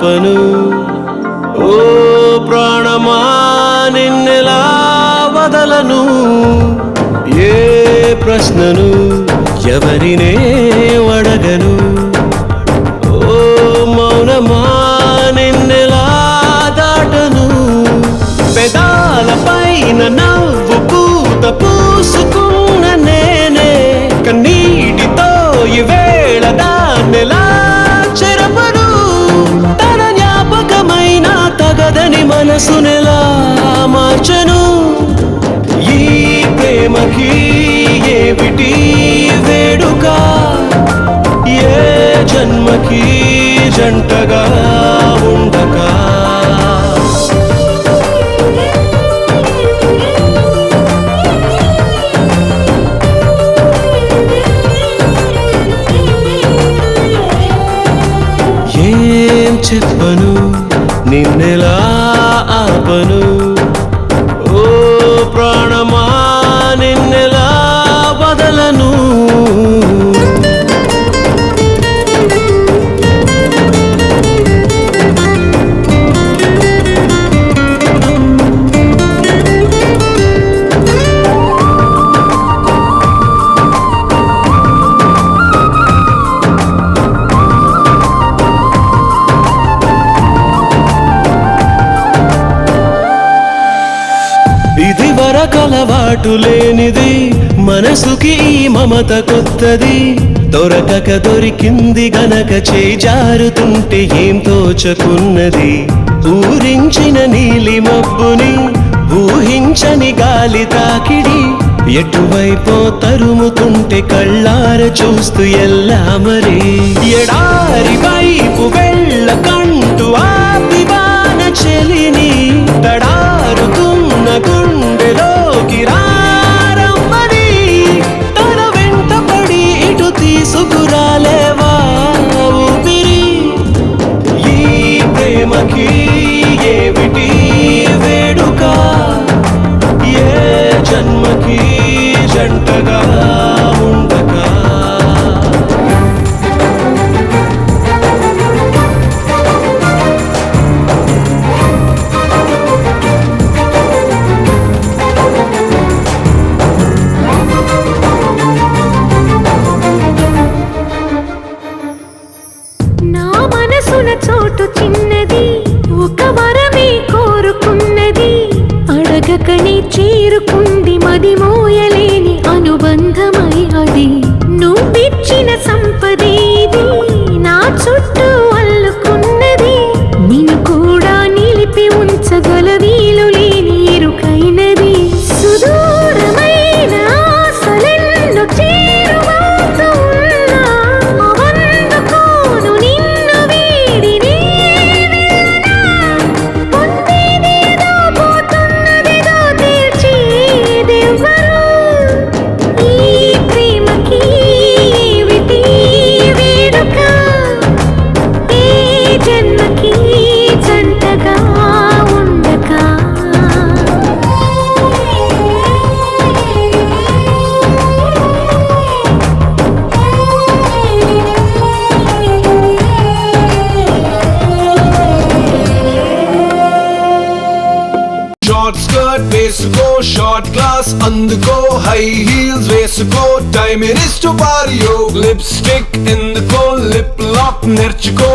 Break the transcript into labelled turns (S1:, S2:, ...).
S1: ఆపను. ఓ ప్రాణమా నిన్నెలా వదలను, ఏ ప్రశ్నను ఎవరినే అడగను. ఓ మౌనమా నిన్నెలా దాటను, పెదాల పైన నవ్వు పూత పూసుకున్న నేనే కన్నీటితో ఈవేళ దాన్నెలా చెరపను. తన జ్ఞాపకమైన తగదని మనసునెలా మార్చను. ఈ ప్రేమకి ఏమిటి వేడుక, ఏ జన్మకి జంటగా ఉండక. ఏం చెప్పను నిన్నెలా ఆపను, ఓ ప్రాణమా నిన్నెలా వదలను. ఇది వరకలవాటు లేనిది, మనసుకి ఈ మమత కొత్తది. దొరకక దొరికింది గనక చేయి జారుతుంటే ఏం తోచకున్నది. ఊరించిన నీలి మబ్బుని ఊహించని గాలి తాకిడి, ఎటువైపో తరుముతుంటే కళ్ళార చూస్తూ ఎల్లా మరి. ఎడారి వైపు వెళ్ళకంటూ ఆపివాన చెలిని తడారుతున్న గుండెలోకి రారమ్మని. తన వెంట పడి ఇటు తీసుకురాలేవా ఊపిరి. ఈ ప్రేమకి ఏమిటి వేడుక, ఏ జన్మకి జంటగా ఉండక.
S2: నా మనసున చోటు చిన్నది, ఒక వరమే కోరుకున్నది. అడగకనే చేరుకుంది మది మోయలేని అనుబంధమై అది. నువ్విచ్చిన సంపదేది నా చుట్టూ అల్లుకున్నది. నిన్ను కూడా నిలిపి ఉంచగల వీలు లేని ఇరుకైనది. సుదూరమైన ఆశలెన్నో చేరువవుతూ ఉన్నా అవందుకోను నిన్ను వీడి నే వెళ్ళనా. పొందేదేదో పోతున్నదేదో తీర్చేదెవ్వరు. ఈ ప్రేమకి ఏమిటి వేడుక, ఏ జన్మకి జంటగా ఉండక.
S3: షార్ట్ స్కర్ట్ వేసుకో, షార్ట్ గ్లాస్ అందుకో, హై హీల్స్ వేసుకో, టైమ్ ఇస్ టు పారియో. లిప్స్టిక్ ఎందుకో, లిప్ లాక్ నేర్చుకో.